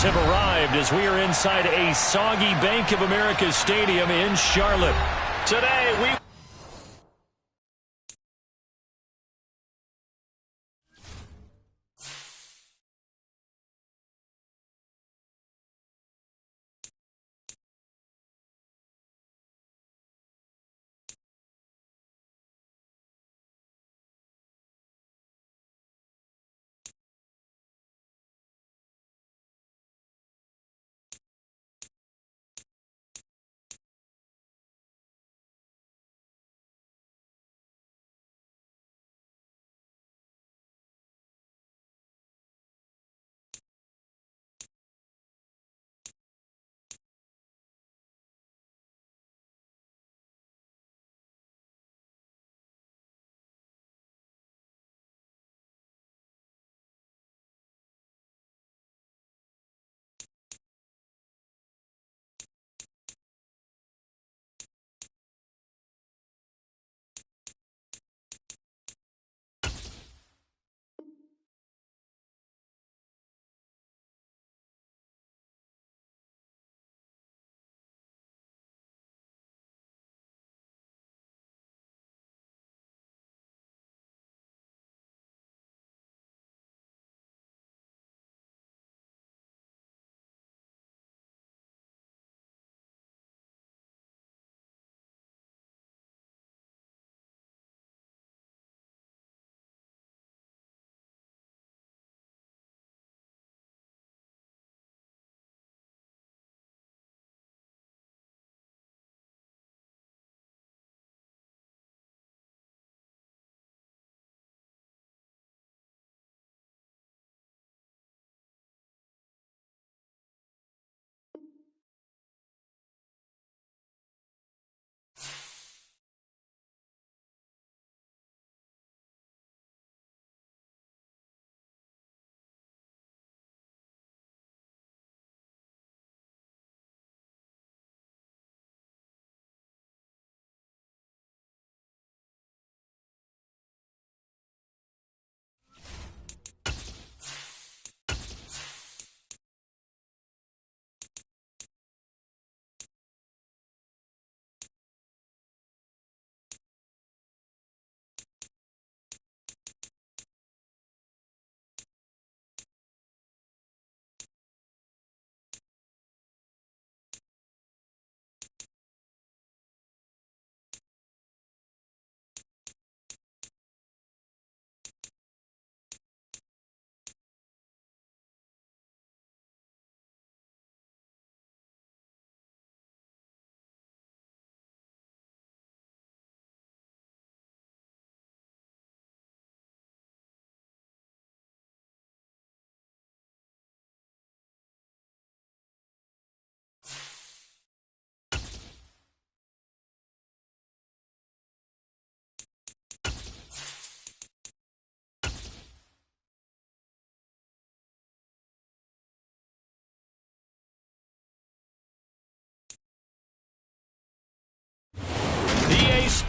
fans have arrived as we are inside a soggy Bank of America Stadium in Charlotte. Today, we...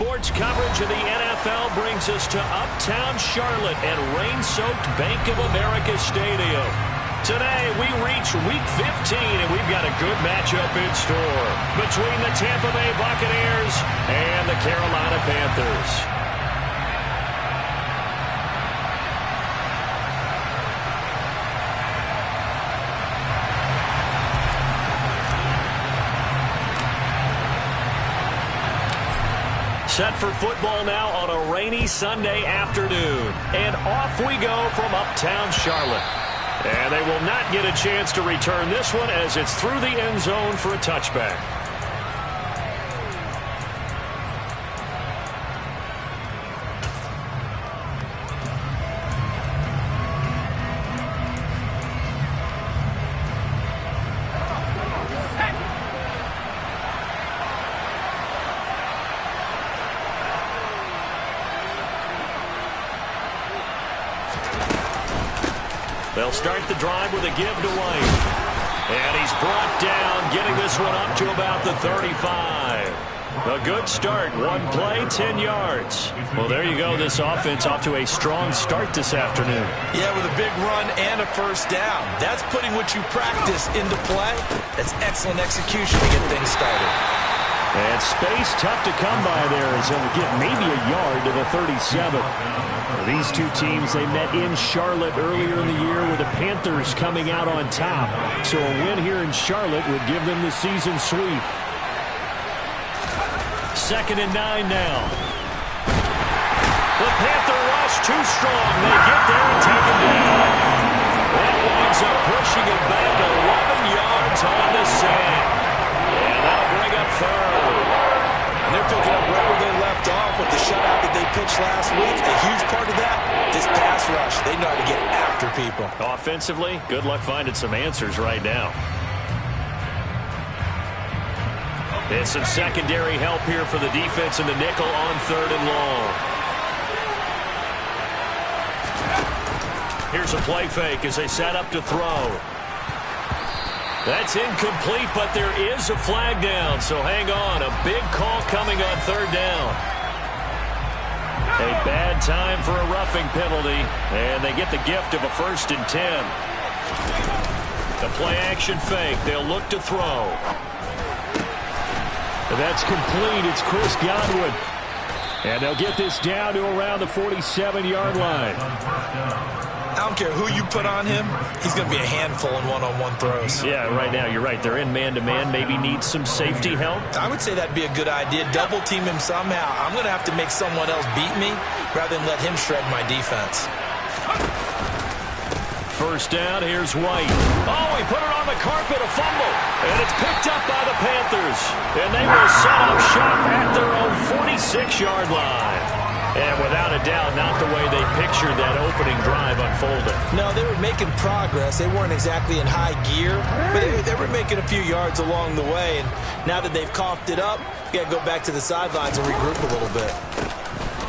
Sports coverage of the NFL brings us to uptown Charlotte and rain-soaked Bank of America Stadium. Today, we reach Week 15, and we've got a good matchup in store between the Tampa Bay Buccaneers and the Carolina Panthers. Set for football now on a rainy Sunday afternoon. And off we go from uptown Charlotte. And they will not get a chance to return this one as it's through the end zone for a touchback. They'll start the drive with a give to White. And he's brought down, getting this one up to about the 35. A good start. One play, 10 yards. Well, there you go. This offense off to a strong start this afternoon. Yeah, with a big run and a first down. That's putting what you practice into play. That's excellent execution to get things started. And space tough to come by there as he'll get maybe a yard to the 37. Well, these two teams, they met in Charlotte earlier in the year with the Panthers coming out on top. So a win here in Charlotte would give them the season sweep. 2nd and 9 now. The Panther rush too strong. They get there and take him down. That winds up pushing him back 11 yards on the sand. And that'll bring up 3rd. And they're picking up right where they left off with the shutout that they pitched last week. A huge part of that, this pass rush. They know how to get after people. Offensively, good luck finding some answers right now. And some secondary help here for the defense in the nickel on 3rd and long. Here's a play fake as they set up to throw. That's incomplete, but there is a flag down, so hang on. A big call coming on 3rd down. A bad time for a roughing penalty, and they get the gift of a 1st and 10. The play action fake. They'll look to throw. That's complete. It's Chris Godwin. And they'll get this down to around the 47-yard line. I don't care who you put on him. He's going to be a handful in one-on-one throws. Yeah, right now you're right. They're in man-to-man. Maybe needs some safety help. I would say that'd be a good idea. Double team him somehow. I'm going to have to make someone else beat me rather than let him shred my defense. 1st down, here's White. Oh, he put it on the carpet, a fumble. And it's picked up by the Panthers. And they will set up shop at their own 46-yard line. And without a doubt, not the way they pictured that opening drive unfolding. No, they were making progress. They weren't exactly in high gear, but they were making a few yards along the way. And now that they've coughed it up, you got to go back to the sidelines and regroup a little bit.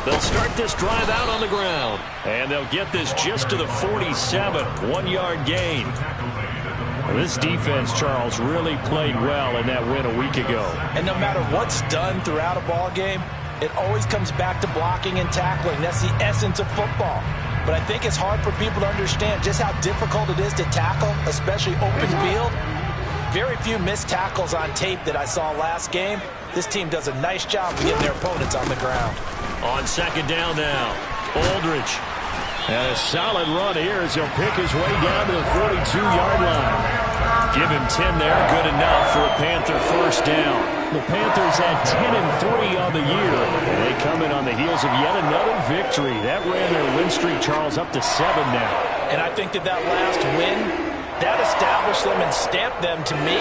They'll start this drive out on the ground. And they'll get this just to the 47, 1-yard gain. Well, this defense, Charles, really played well in that win a week ago. And no matter what's done throughout a ball game, it always comes back to blocking and tackling. That's the essence of football. But I think it's hard for people to understand just how difficult it is to tackle, especially open field. Very few missed tackles on tape that I saw last game. This team does a nice job of getting their opponents on the ground. On 2nd down now, Aldridge. And a solid run here as he'll pick his way down to the 42-yard line. Give him 10 there, good enough for a Panther 1st down. The Panthers had 10-3 on the year, and they come in on the heels of yet another victory. That ran their win streak, Charles, up to 7 now. And I think that last win, that established them and stamped them, to me,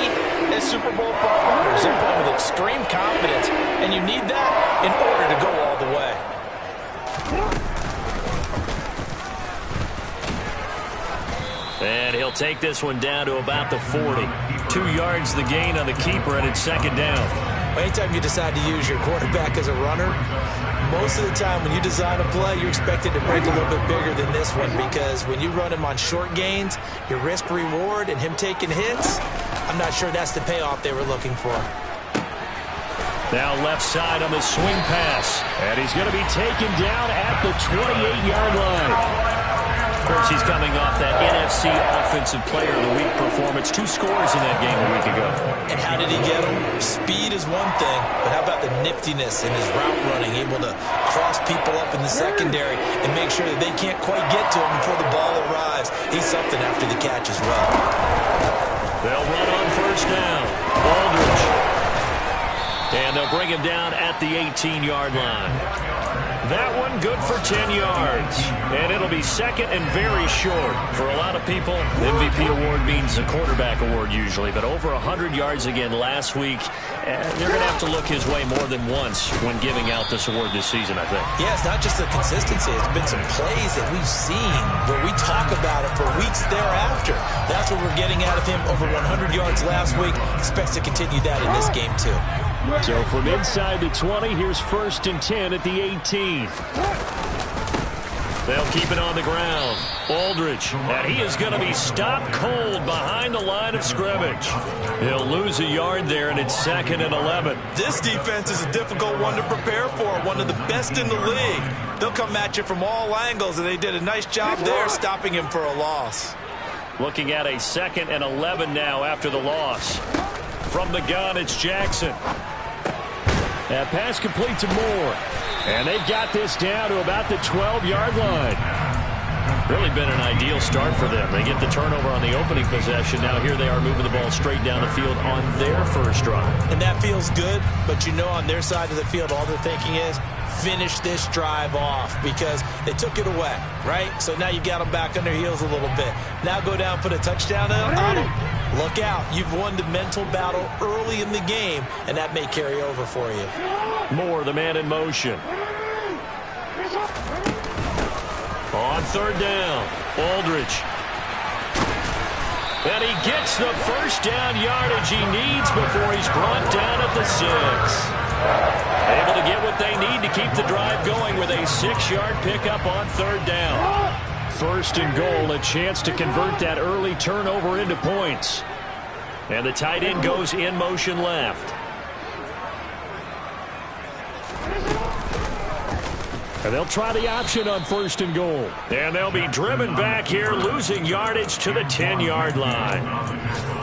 as Super Bowl front-runners. They're playing with extreme confidence, and you need that in order to go all the way. And he'll take this one down to about the 40. 2 yards the gain on the keeper, and it's 2nd down. Anytime you decide to use your quarterback as a runner, most of the time when you design a play, you're expected to break a little bit bigger than this one, because when you run him on short gains, your risk-reward and him taking hits, I'm not sure that's the payoff they were looking for. Now left side on the swing pass, and he's going to be taken down at the 28-yard line. Of course, he's coming off that NFC Offensive Player of the Week performance. 2 scores in that game a week ago. And how did he get them? Speed is one thing, but how about the niftiness in his route running, able to cross people up in the secondary and make sure that they can't quite get to him before the ball arrives. He's something after the catch as well. They'll run on 1st down. Aldridge. And they'll bring him down at the 18-yard line. That one good for 10 yards. And it'll be 2nd and very short. For a lot of people, the MVP award means a quarterback award usually. But over 100 yards again last week. They're going to have to look his way more than once when giving out this award this season, I think. Yeah, it's not just the consistency. It's been some plays that we've seen where we talk about it for weeks thereafter. That's what we're getting out of him. Over 100 yards last week. Expects to continue that in this game, too. So from inside the 20, here's 1st and 10 at the 18. They'll keep it on the ground. Aldridge, and he is going to be stopped cold behind the line of scrimmage. He'll lose a yard there, and it's 2nd and 11. This defense is a difficult one to prepare for, one of the best in the league. They'll come at you from all angles, and they did a nice job there stopping him for a loss. Looking at a 2nd and 11 now after the loss. From the gun, it's Jackson. That pass complete to Moore. And they've got this down to about the 12-yard line. Really been an ideal start for them. They get the turnover on the opening possession. Now here they are moving the ball straight down the field on their first drive. And that feels good, but you know on their side of the field all they're thinking is finish this drive off because they took it away, right? So now you got them back on their heels a little bit. Now go down, put a touchdown on them. Look out. You've won the mental battle early in the game, and that may carry over for you. Moore, the man in motion. On 3rd down, Aldridge. And he gets the first down yardage he needs before he's brought down at the 6. Able to get what they need to keep the drive going with a 6-yard pickup on 3rd down. 1st and goal, a chance to convert that early turnover into points. And the tight end goes in motion left. And they'll try the option on 1st and goal. And they'll be driven back here, losing yardage to the 10-yard line.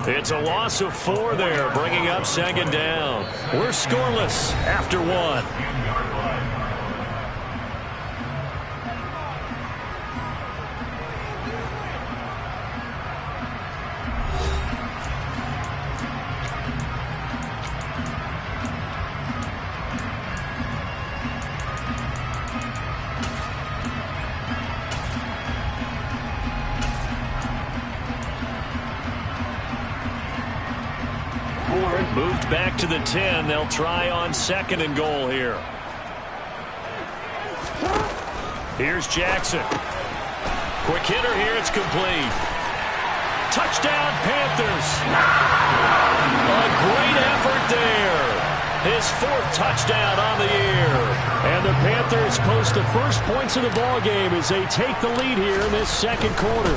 It's a loss of 4 there, bringing up 2nd down. We're scoreless after 1. Moved back to the 10. They'll try on 2nd and goal here. Here's Jackson. Quick hitter here. It's complete. Touchdown, Panthers. A great effort there. His 4th touchdown on the year. And the Panthers post the first points of the ball game as they take the lead here in this 2nd quarter.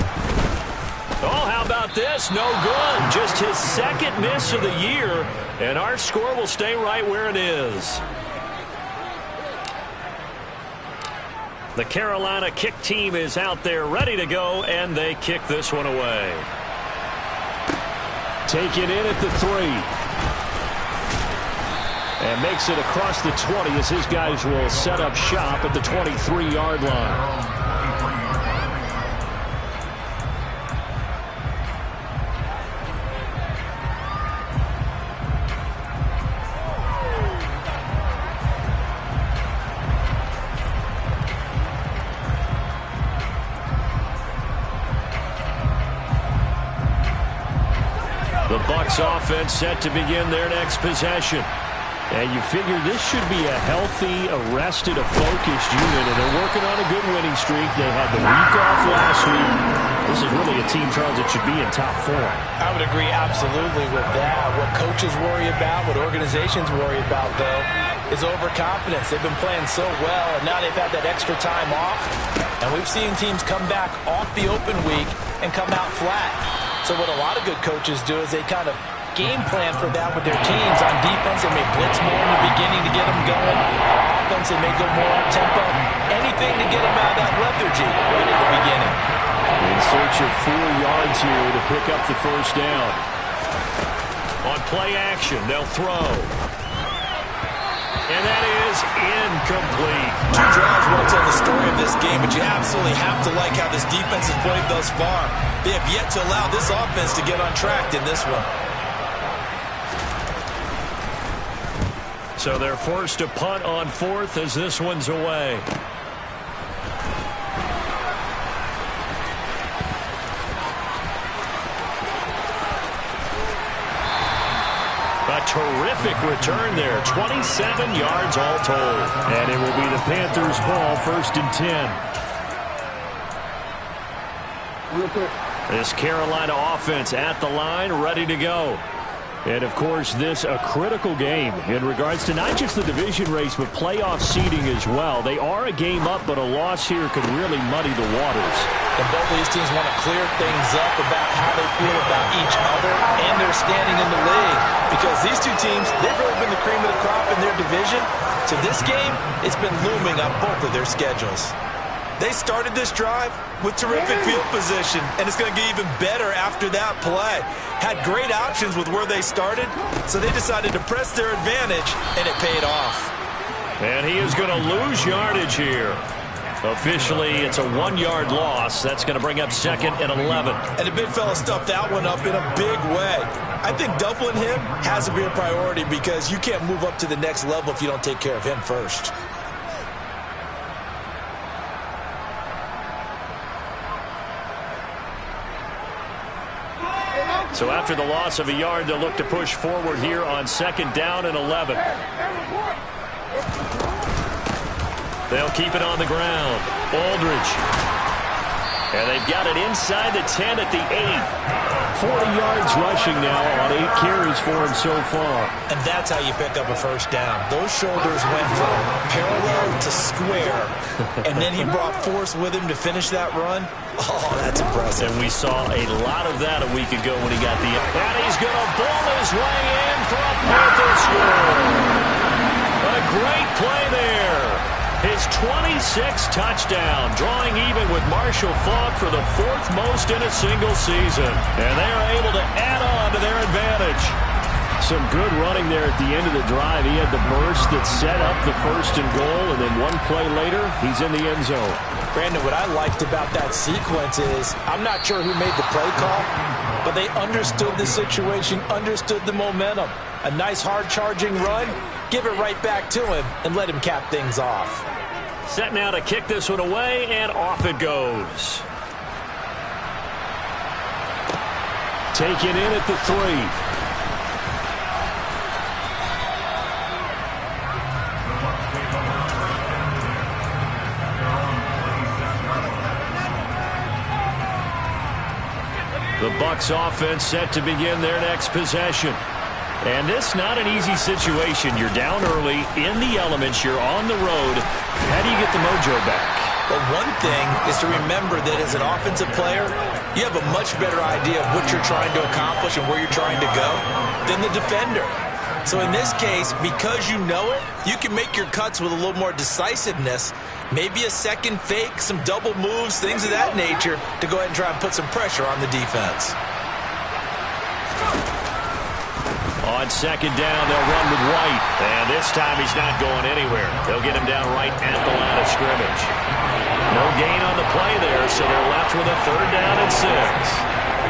Oh, how about this? No good. Just his 2nd miss of the year, and our score will stay right where it is. The Carolina kick team is out there ready to go, and they kick this one away. Taken in at the 3. And makes it across the 20 as his guys will set up shop at the 23-yard line. The Bucks offense set to begin their next possession. And you figure this should be a healthy, arrested, a focused unit, and they're working on a good winning streak. They had the week off last week. This is really a team, Charles, that should be in top 4. I would agree absolutely with that. What coaches worry about, what organizations worry about, though, is overconfidence. They've been playing so well, and now they've had that extra time off. And we've seen teams come back off the open week and come out flat. So what a lot of good coaches do is they kind of game plan for that with their teams. On defense, they may blitz more in the beginning to get them going. Offense, they may go more up-tempo. Anything to get them out of that lethargy right at the beginning. In search of 4 yards here to pick up the first down. On play action, they'll throw. And that is incomplete. 2 drives won't tell the story of this game, but you absolutely have to like how this defense has played thus far. They have yet to allow this offense to get on track in this one. So they're forced to punt on 4th as this one's away. A terrific return there. 27 yards all told. And it will be the Panthers' ball, 1st and 10. This Carolina offense at the line, ready to go. And, of course, this a critical game in regards to not just the division race, but playoff seeding as well. They are a game up, but a loss here could really muddy the waters. And both of these teams want to clear things up about how they feel about each other and their standing in the league. Because these two teams, they've really been the cream of the crop in their division. So this game, it's been looming on both of their schedules. They started this drive with terrific field position, and it's going to get even better after that play. Had great options with where they started, so they decided to press their advantage, and it paid off. And he is going to lose yardage here. Officially, it's a 1-yard loss. That's going to bring up second and 11. And the big fella stuffed that one up in a big way. I think doubling him has to be a priority because you can't move up to the next level if you don't take care of him first. So after the loss of a yard, they'll look to push forward here on second down and 11. They'll keep it on the ground. Aldridge. And they've got it inside the 10 at the 8. 40 yards rushing now on 8 carries for him so far. And that's how you pick up a first down. Those shoulders went from parallel to square, and then he brought force with him to finish that run. Oh, that's impressive. And we saw a lot of that a week ago when he got the... And he's going to ball his way in for a Panthers score. A great play there. His 26th touchdown, drawing even with Marshall Faulk for the 4th most in a single season. And they are able to add on to their advantage. Some good running there at the end of the drive. He had the burst that set up the first and goal, and then one play later, he's in the end zone. Brandon, what I liked about that sequence is I'm not sure who made the play call, but they understood the situation, understood the momentum. A nice hard-charging run, give it right back to him, and let him cap things off. Set now to kick this one away, and off it goes. Taken in at the 3. The Bucks offense set to begin their next possession. And this not an easy situation. You're down early, in the elements, you're on the road. How do you get the mojo back? Well, one thing is to remember that as an offensive player, you have a much better idea of what you're trying to accomplish and where you're trying to go than the defender. So in this case, because you know it, you can make your cuts with a little more decisiveness. Maybe a second fake, some double moves, things of that nature to go ahead and try and put some pressure on the defense. On second down, they'll run with White. And this time he's not going anywhere. They'll get him down right at the line of scrimmage. No gain on the play there, so they're left with a 3rd down and 6.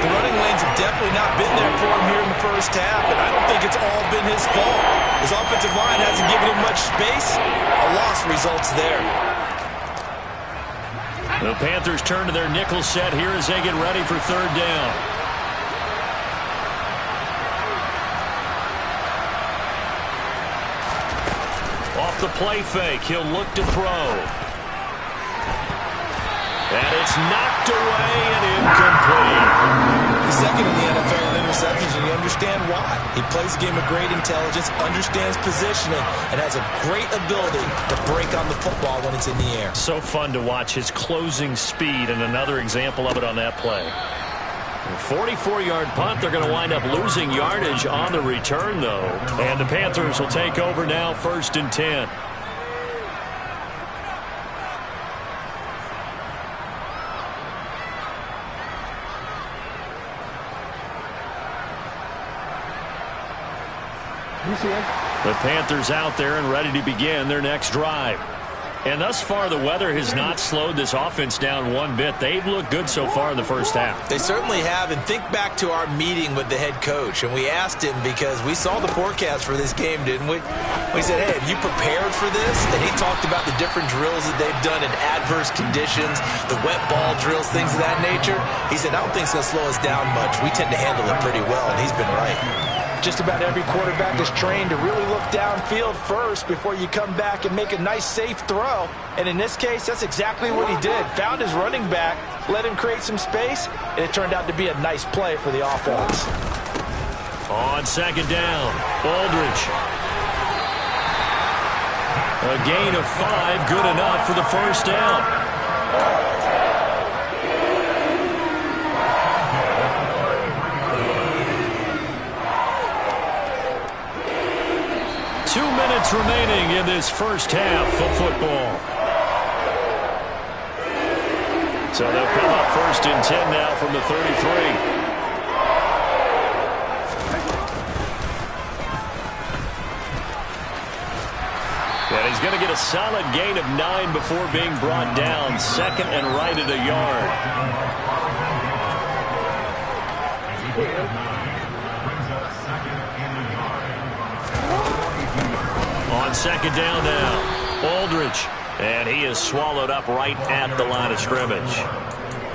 The running lanes have definitely not been there for him here in the first half, and I don't think it's all been his fault. His offensive line hasn't given him much space. A loss results there. The Panthers turn to their nickel set here as they get ready for 3rd down. Off the play fake, he'll look to throw. And it's knocked away and incomplete. He's second in the NFL in interceptions, and you understand why. He plays a game of great intelligence, understands positioning, and has a great ability to break on the football when it's in the air. So fun to watch his closing speed, and another example of it on that play. 44-yard punt. They're going to wind up losing yardage on the return, though. And the Panthers will take over now, 1st and 10. The Panthers out there and ready to begin their next drive. And thus far, the weather has not slowed this offense down one bit. They've looked good so far in the first half. They certainly have. And think back to our meeting with the head coach. And we asked him because we saw the forecast for this game, didn't we? We said, hey, have you prepared for this? And he talked about the different drills that they've done in adverse conditions, the wet ball drills, things of that nature. He said, I don't think it's going to slow us down much. We tend to handle it pretty well, and he's been right. Just about every quarterback is trained to really look downfield first before you come back and make a nice, safe throw. And in this case, that's exactly what he did. Found his running back, let him create some space, and it turned out to be a nice play for the offense. On On second down, Aldridge. A gain of 5, good enough for the first down. Remaining in this first half of football. So they'll come up first and 10 now from the 33. And he's going to get a solid gain of 9 before being brought down. Second and right at a yard. On second down now, Aldridge. And he is swallowed up right at the line of scrimmage.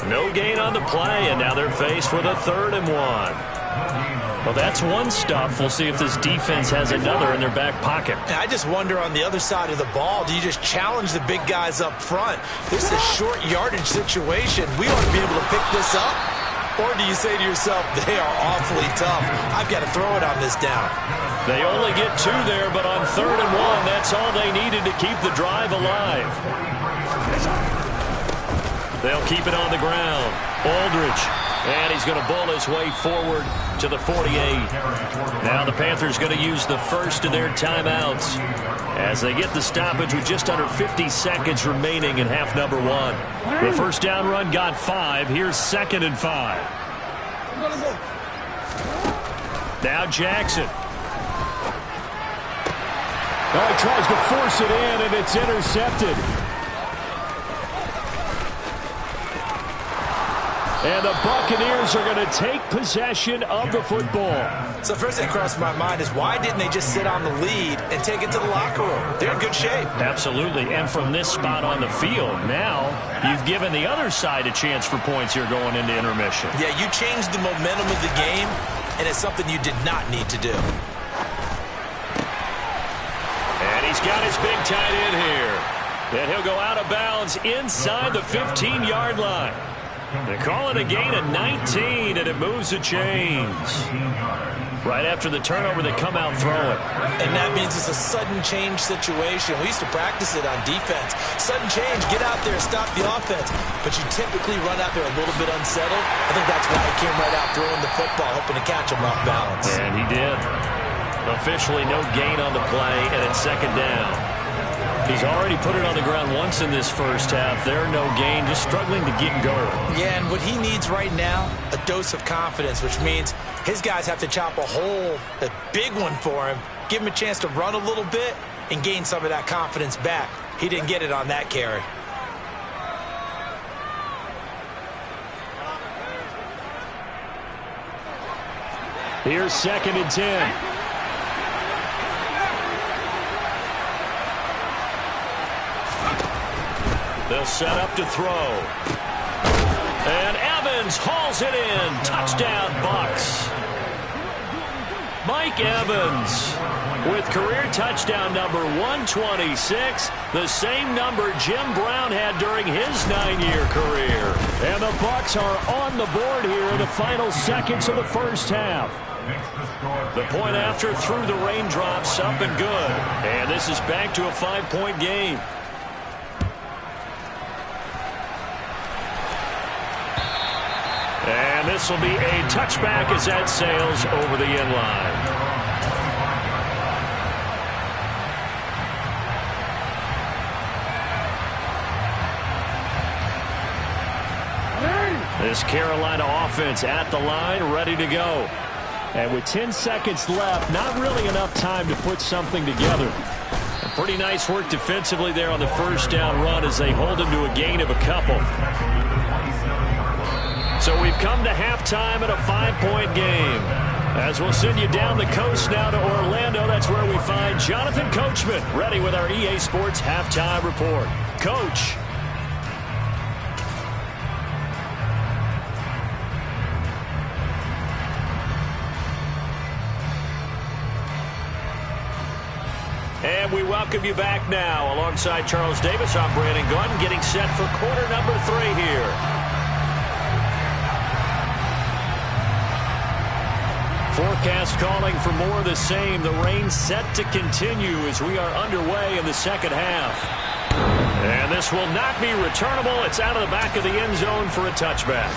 No gain on the play, and now they're faced with a 3rd and 1. Well, that's one stuff. We'll see if this defense has another in their back pocket. I just wonder on the other side of the ball, do you just challenge the big guys up front? This is a short yardage situation. We ought to be able to pick this up. Or do you say to yourself, they are awfully tough. I've got to throw it on this down. They only get 2 there, but on 3rd and 1, that's all they needed to keep the drive alive. They'll keep it on the ground. Aldridge. And he's going to bull his way forward to the 48. Now the Panthers going to use the first of their timeouts as they get the stoppage with just under 50 seconds remaining in half number 1. The first down run got 5. Here's 2nd and 5. Now Jackson. Oh, he tries to force it in, and it's intercepted. And the Buccaneers are going to take possession of the football. So first thing crossed my mind is why didn't they just sit on the lead and take it to the locker room? They're in good shape. Absolutely. And from this spot on the field, now you've given the other side a chance for points here going into intermission. Yeah, you changed the momentum of the game, and it's something you did not need to do. And he's got his big tight end here. And he'll go out of bounds inside the 15-yard line. They call it a gain of 19, and it moves the chains. Right after the turnover, they come out throwing. And that means it's a sudden change situation. We used to practice it on defense. Sudden change, get out there, stop the offense. But you typically run out there a little bit unsettled. I think that's why he came right out throwing the football, hoping to catch him off balance. And he did. Officially no gain on the play, and it's 2nd down. He's already put it on the ground once in this first half. There, no gain, just struggling to get going. Yeah, and what he needs right now, a dose of confidence, which means his guys have to chop a hole, a big one for him, give him a chance to run a little bit and gain some of that confidence back. He didn't get it on that carry. Here's 2nd and 10. They'll set up to throw. And Evans hauls it in. Touchdown, Bucks. Mike Evans with career touchdown number 126, the same number Jim Brown had during his 9-year career. And the Bucks are on the board here in the final seconds of the first half. The point after through the raindrops, up and good. And this is back to a 5-point game. And this will be a touchback as that sails over the end line. This Carolina offense at the line, ready to go. And with 10 seconds left, not really enough time to put something together. Pretty nice work defensively there on the first down run as they hold him to a gain of a couple. So we've come to halftime at a 5-point game. As we'll send you down the coast now to Orlando, that's where we find Jonathan Coachman, ready with our EA Sports Halftime Report. Coach. And we welcome you back now. Alongside Charles Davis, I'm Brandon Gordon, getting set for quarter number 3 here. Forecast calling for more of the same. The rain set to continue as we are underway in the second half. And this will not be returnable. It's out of the back of the end zone for a touchback.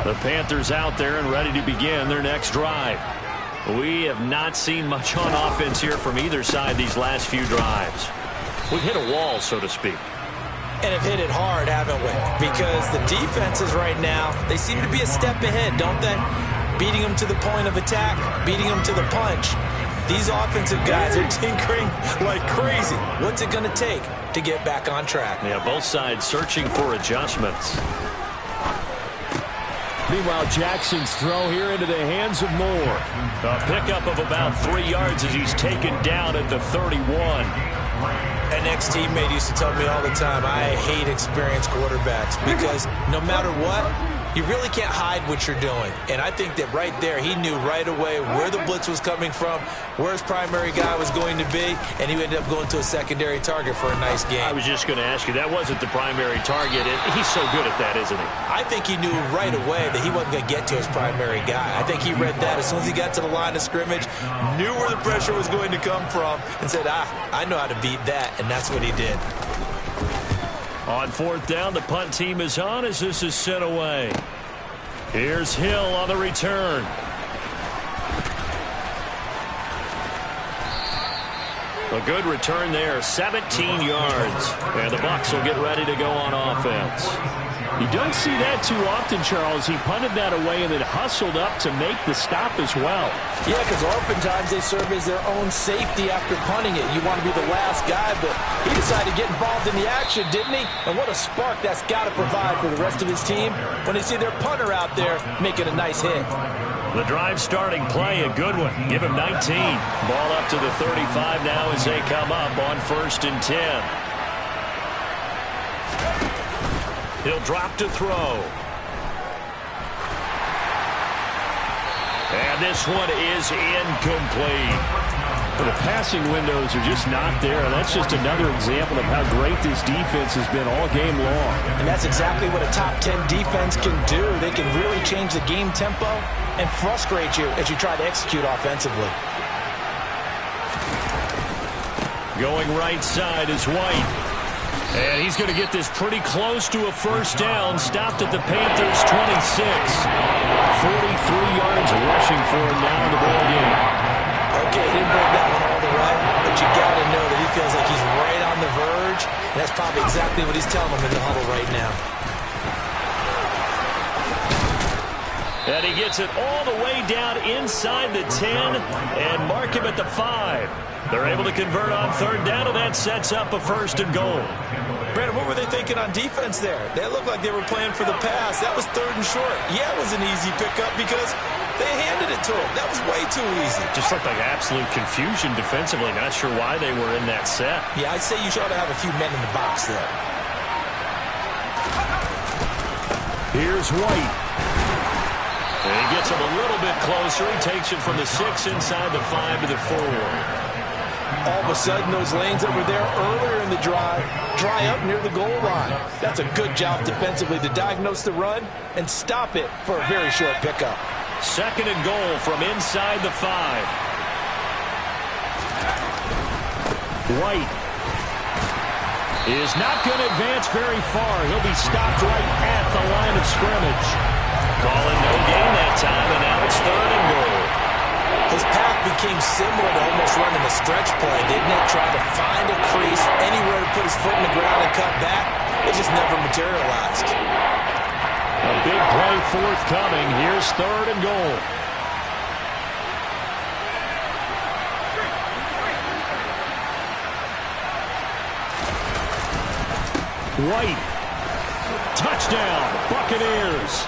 The Panthers out there and ready to begin their next drive. We have not seen much on offense here from either side these last few drives. We've hit a wall, so to speak. And have hit it hard, haven't we? Because the defenses right now, they seem to be a step ahead, don't they? Beating them to the point of attack, beating them to the punch. These offensive guys are tinkering like crazy. What's it going to take to get back on track? Yeah, both sides searching for adjustments. Meanwhile, Jackson's throw here into the hands of Moore. A pickup of about 3 yards as he's taken down at the 31. An ex-teammate used to tell me all the time, I hate experienced quarterbacks because no matter what, you really can't hide what you're doing. And I think that right there, he knew right away where the blitz was coming from, where his primary guy was going to be, and he ended up going to a secondary target for a nice game. I was just going to ask you, that wasn't the primary target. He's so good at that, isn't he? I think he knew right away that he wasn't going to get to his primary guy. I think he read that as soon as he got to the line of scrimmage, knew where the pressure was going to come from, and said, I know how to beat that, and that's what he did. On fourth down, the punt team is on as this is sent away. Here's Hill on the return. A good return there, 17 yards. And the Bucks will get ready to go on offense. You don't see that too often, Charles. He punted that away and then hustled up to make the stop as well. Yeah, because oftentimes they serve as their own safety after punting it. You want to be the last guy, but he decided to get involved in the action, didn't he? And what a spark that's got to provide for the rest of his team when they see their punter out there making a nice hit. The drive starting play, a good one. Give him 19. Ball up to the 35 now as they come up on 1st and 10. He'll drop to throw. And this one is incomplete. The passing windows are just not there. That's just another example of how great this defense has been all game long. And that's exactly what a top 10 defense can do. They can really change the game tempo and frustrate you as you try to execute offensively. Going right side is White. And he's going to get this pretty close to a first down. Stopped at the Panthers' 26. 43 yards rushing for him now in the ball game. Okay, he didn't break that one all the way, but you got to know that he feels like he's right on the verge, and that's probably exactly what he's telling them in the huddle right now. And he gets it all the way down inside the 10 and mark him at the 5. They're able to convert on 3rd down, and that sets up a 1st and goal. Brandon, what were they thinking on defense there? They looked like they were playing for the pass. That was 3rd and short. Yeah, it was an easy pickup because they handed it to him. That was way too easy. Just looked like absolute confusion defensively. Not sure why they were in that set. Yeah, I'd say you ought to have a few men in the box there. Here's White. And he gets him a little bit closer. He takes it from the 6 inside the 5 to the 4. All of a sudden, those lanes that were there earlier in the drive dry up near the goal line. That's a good job defensively to diagnose the run and stop it for a very short pickup. 2nd and goal from inside the 5. White is not going to advance very far. He'll be stopped right at the line of scrimmage. Calling no gain that time, and now it's 3rd and goal. His path became similar to almost running a stretch play, didn't it? Trying to find a crease, anywhere to put his foot in the ground and cut back. It just never materialized. A big play forthcoming. Here's 3rd and goal. White. Touchdown, Buccaneers.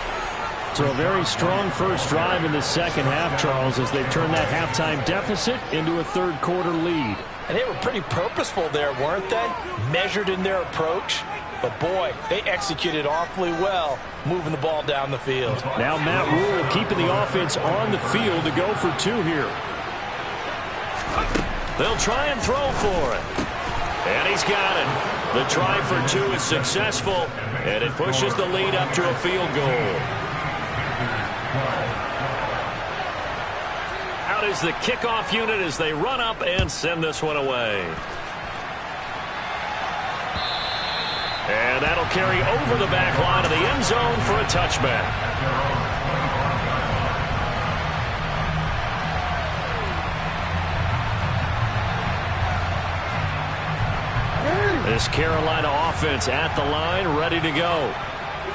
So a very strong first drive in the second half, Charles, as they turn that halftime deficit into a 3rd quarter lead. And they were pretty purposeful there, weren't they? Measured in their approach. But, boy, they executed awfully well, moving the ball down the field. Now Matt Rule keeping the offense on the field to go for 2 here. They'll try and throw for it. And he's got it. The try for 2 is successful, And it pushes the lead up to a field goal. Out is the kickoff unit as they run up and send this one away. And that'll carry over the back line of the end zone for a touchback. This Carolina offense at the line, ready to go.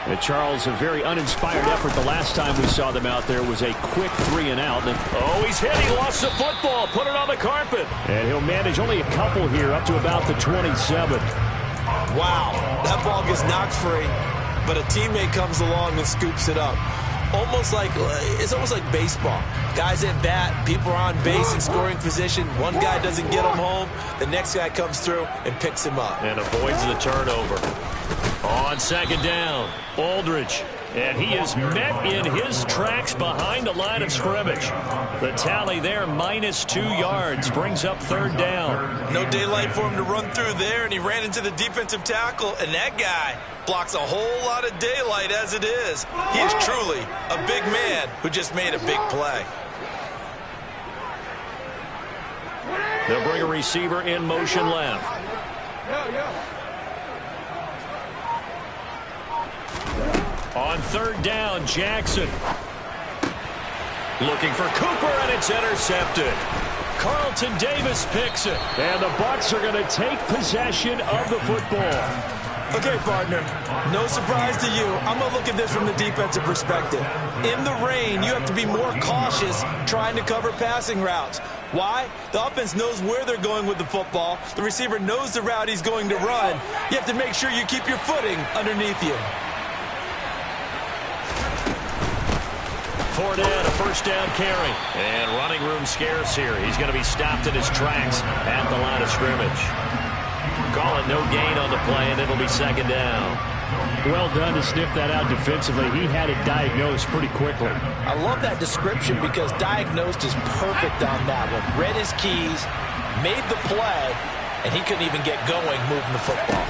And Charles, a very uninspired effort the last time we saw them out there was a quick 3-and-out. Oh, he's hit. He lost the football. Put it on the carpet. And he'll manage only a couple here up to about the 27. Wow, that ball gets knocked free, but a teammate comes along and scoops it up. It's almost like baseball. Guys at bat, people are on base in scoring position. One guy doesn't get him home. The next guy comes through and picks him up. And avoids the turnover. On second down, Aldridge. And he is met in his tracks behind the line of scrimmage. The tally there, -2 yards, brings up third down. No daylight for him to run through there, and he ran into the defensive tackle, and that guy blocks a whole lot of daylight as it is. He is truly a big man who just made a big play. They'll bring a receiver in motion left. On third down, Jackson. Looking for Cooper, and it's intercepted. Carlton Davis picks it. And the Bucks are going to take possession of the football. Okay, partner, no surprise to you. I'm going to look at this from the defensive perspective. In the rain, you have to be more cautious trying to cover passing routes. Why? The offense knows where they're going with the football. The receiver knows the route he's going to run. You have to make sure you keep your footing underneath you. Fournette, a first down carry. And running room scarce here. He's going to be stopped in his tracks at the line of scrimmage. Call it no gain on the play, and it'll be second down. Well done to sniff that out defensively. He had it diagnosed pretty quickly. I love that description because diagnosed is perfect on that one. Read his keys, made the play, and he couldn't even get going moving the football.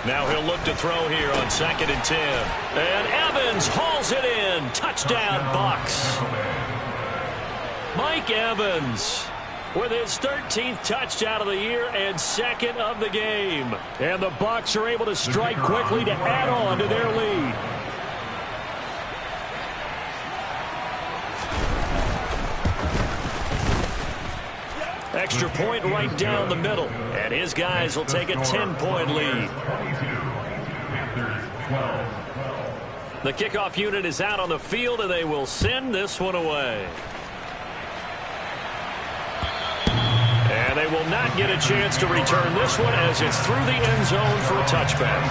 Now he'll look to throw here on 2nd and 10. And Evans hauls it in. Touchdown, Bucks. Mike Evans with his 13th touchdown of the year and 2nd of the game. And the Bucks are able to strike quickly to add on to their lead. Extra point right down the middle. And his guys will take a 10-point lead. The kickoff unit is out on the field, and they will send this one away. And they will not get a chance to return this one as it's through the end zone for a touchback.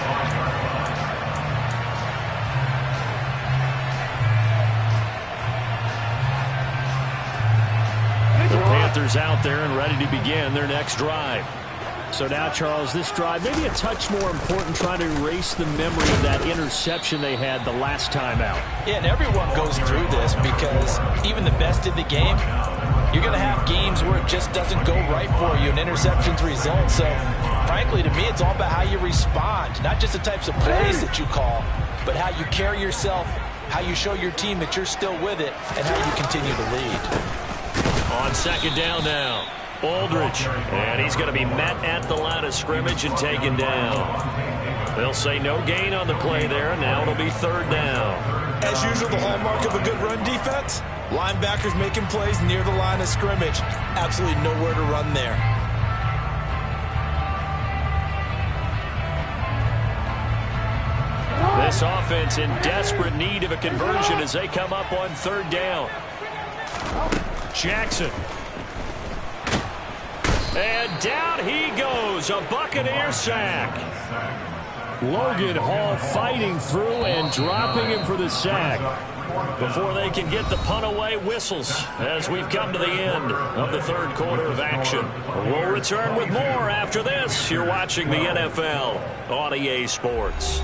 The Panthers out there and ready to begin their next drive. So now, Charles, this drive maybe a touch more important, trying to erase the memory of that interception they had the last time out. Yeah, and everyone goes through this because even the best in the game, you're going to have games where it just doesn't go right for you and interceptions result. So, frankly, to me, it's all about how you respond, not just the types of plays that you call, but how you carry yourself, how you show your team that you're still with it, and how you continue to lead. On second down now, Aldridge. And he's going to be met at the line of scrimmage and taken down. They'll say no gain on the play there, and now it'll be third down. As usual, the hallmark of a good run defense, linebackers making plays near the line of scrimmage. Absolutely nowhere to run there. This offense in desperate need of a conversion as they come up on third down. Jackson. And down he goes. A Buccaneer sack. Logan Hall fighting through and dropping him for the sack. Before they can get the punt away, whistles as we've come to the end of the third quarter of action. We'll return with more after this. You're watching the NFL on EA Sports.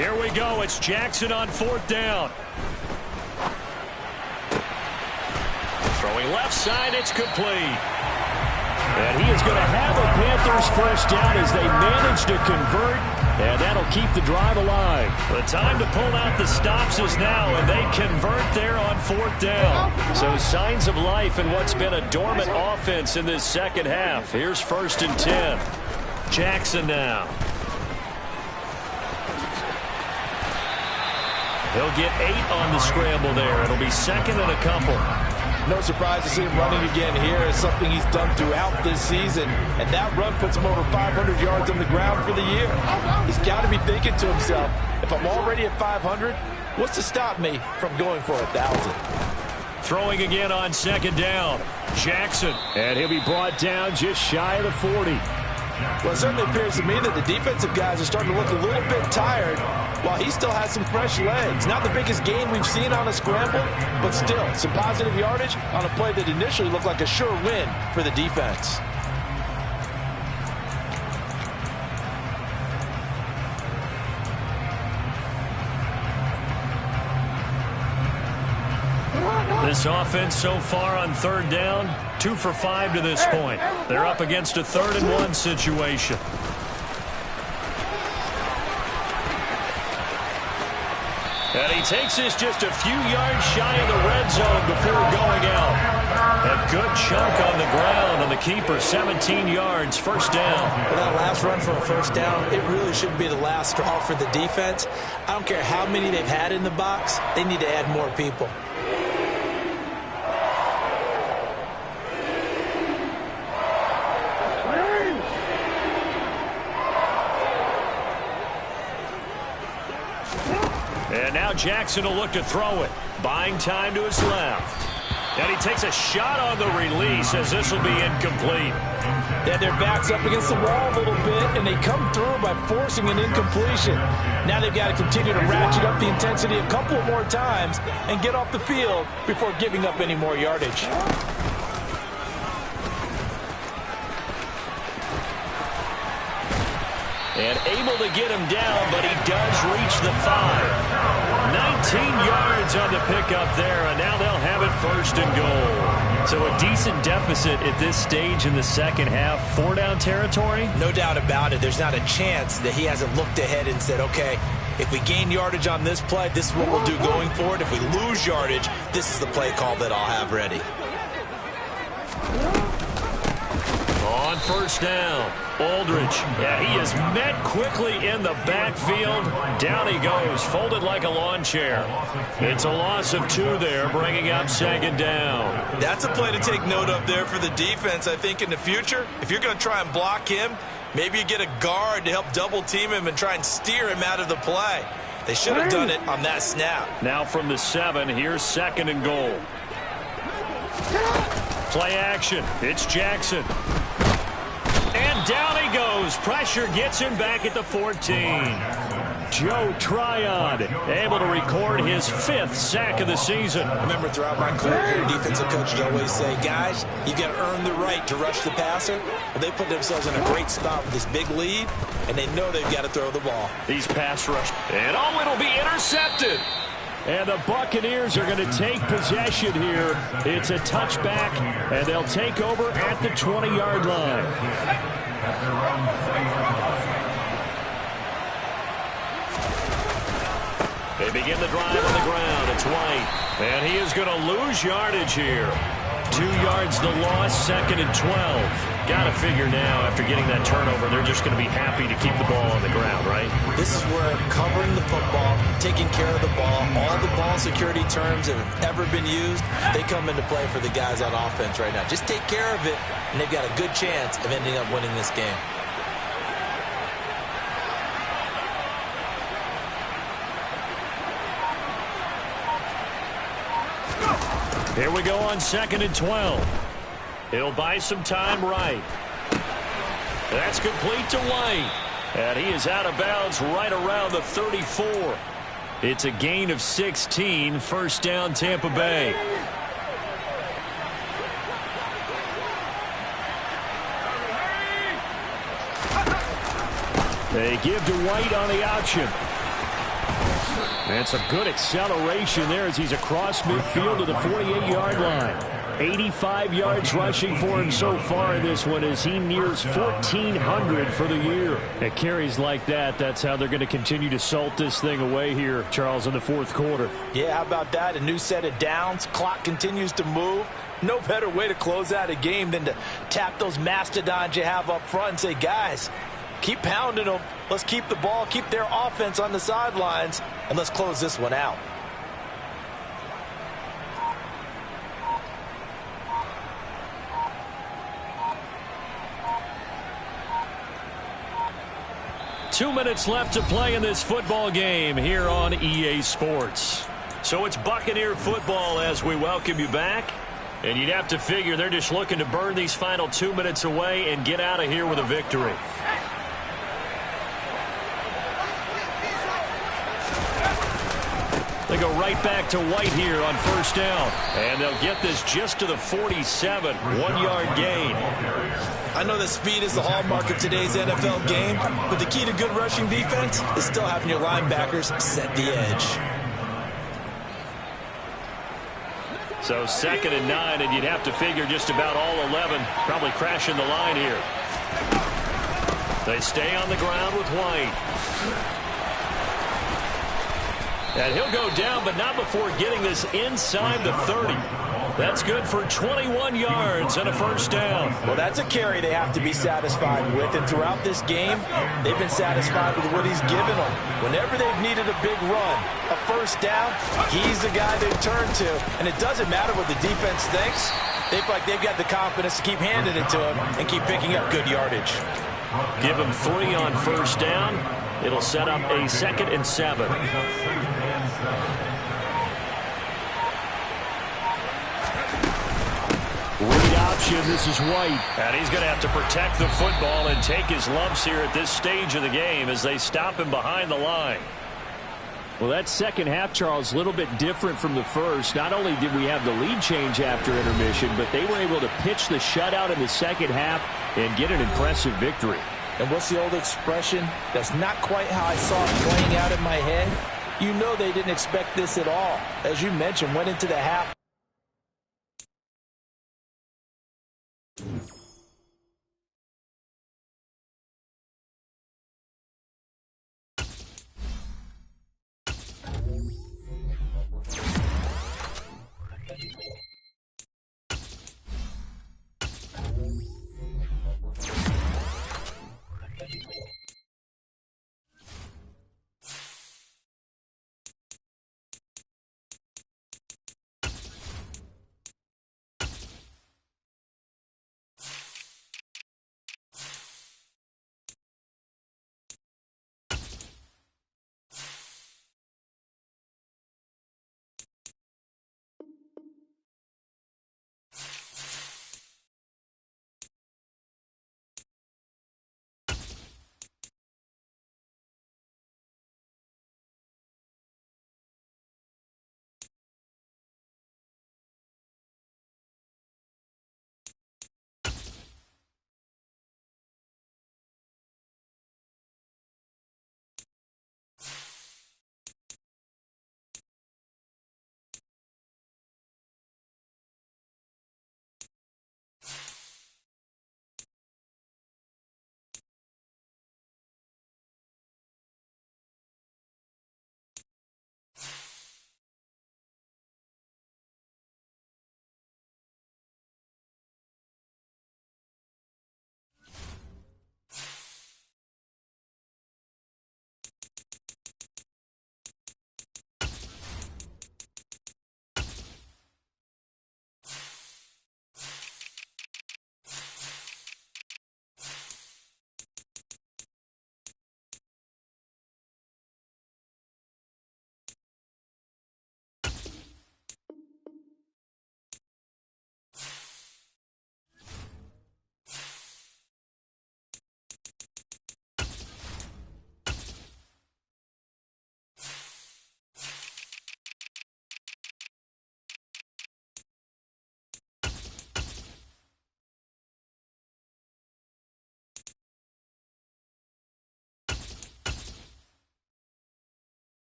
Here we go. It's Jackson on 4th down. Throwing left side, it's complete. And he is going to have a Panthers first down as they manage to convert, and that'll keep the drive alive. The time to pull out the stops is now, and they convert there on 4th down. So signs of life in what's been a dormant offense in this second half. Here's 1st and 10. Jackson now. He'll get 8 on the scramble there. It'll be 2nd and a couple. No surprise to see him running again here. It's something he's done throughout this season. And that run puts him over 500 yards on the ground for the year. He's got to be thinking to himself, if I'm already at 500, what's to stop me from going for 1,000? Throwing again on 2nd down. Jackson. And he'll be brought down just shy of the 40. Well, it certainly appears to me that the defensive guys are starting to look a little bit tired while he still has some fresh legs. Not the biggest gain we've seen on a scramble, but still some positive yardage on a play that initially looked like a sure win for the defense. This offense so far on 3rd down, 2 for 5 to this point. They're up against a 3rd and 1 situation. And he takes this just a few yards shy of the red zone before going out. A good chunk on the ground, and the keeper 17 yards, 1st down. Well, that last run for a 1st down, it really should be the last straw for the defense. I don't care how many they've had in the box, they need to add more people. And now Jackson will look to throw it. Buying time to his left. And he takes a shot on the release as this will be incomplete. They had their backs up against the wall a little bit, and they come through by forcing an incompletion. Now they've got to continue to ratchet up the intensity a couple more times and get off the field before giving up any more yardage. And able to get him down, but he does reach the 5. 19 yards on the pickup there, and now they'll have it 1st and goal. So a decent deficit at this stage in the second half. 4-down territory? No doubt about it. There's not a chance that he hasn't looked ahead and said, okay, if we gain yardage on this play, this is what we'll do going forward. If we lose yardage, this is the play call that I'll have ready. On 1st down, Aldridge. Yeah, he is met quickly in the backfield. Down he goes, folded like a lawn chair. It's a loss of 2 there, bringing up 2nd down. That's a play to take note of there for the defense, I think, in the future. If you're going to try and block him, maybe you get a guard to help double-team him and try and steer him out of the play. They should have done it on that snap. Now from the 7, here's 2nd and goal. Play action. It's Jackson. And down he goes. Pressure gets him back at the 14. Joe Tryon able to record his 5th sack of the season. I remember throughout my career here, defensive coaches always say, guys, you got to earn the right to rush the passer. But they put themselves in a great spot with this big lead, and they know they've got to throw the ball. These pass rush. And oh, it'll be intercepted. And the Buccaneers are going to take possession here. It's a touchback, and they'll take over at the 20-yard line. They begin the drive on the ground. It's White. And he is going to lose yardage here. 2 yards the loss, 2nd and 12. Got to figure now, after getting that turnover, they're just going to be happy to keep the ball on the ground, right? This is where covering the football, taking care of the ball, all the ball security terms that have ever been used, they come into play for the guys on offense right now. Just take care of it, and they've got a good chance of ending up winning this game. Here we go on 2nd and 12. He'll buy some time right. That's complete to White. And he is out of bounds right around the 34. It's a gain of 16. 1st down, Tampa Bay. They give to White on the option. And some good acceleration there as he's across midfield to the 48-yard line. 85 yards rushing for him so far in this one as he nears 1,400 for the year. At carries like that, that's how they're going to continue to salt this thing away here, Charles, in the fourth quarter. Yeah, how about that? A new set of downs. Clock continues to move. No better way to close out a game than to tap those mastodons you have up front and say, guys, keep pounding them. Let's keep the ball, keep their offense on the sidelines, and let's close this one out. Two minutes left to play in this football game here on EA Sports. So it's Buccaneer football as we welcome you back. And you'd have to figure they're just looking to burn these final 2 minutes away and get out of here with a victory. They go right back to White here on first down. And they'll get this just to the 47. 1-yard gain. I know that speed is the hallmark of today's NFL game, but the key to good rushing defense is still having your linebackers set the edge. So 2nd and 9, and you'd have to figure just about all 11 probably crashing the line here. They stay on the ground with White. And he'll go down, but not before getting this inside the 30. That's good for 21 yards and a first down. Well, that's a carry they have to be satisfied with. And throughout this game, they've been satisfied with what he's given them. Whenever they've needed a big run, a first down, he's the guy they turn to. And it doesn't matter what the defense thinks. They feel like they've got the confidence to keep handing it to him and keep picking up good yardage. Give him 3 on first down. It'll set up a 2nd and 7. Read option, this is White. And he's going to have to protect the football and take his lumps here at this stage of the game as they stop him behind the line. Well, that second half, Charles, a little bit different from the first. Not only did we have the lead change after intermission, but they were able to pitch the shutout in the second half and get an impressive victory. And what's the old expression? That's not quite how I saw it playing out in my head. You know they didn't expect this at all. As you mentioned, went into the half.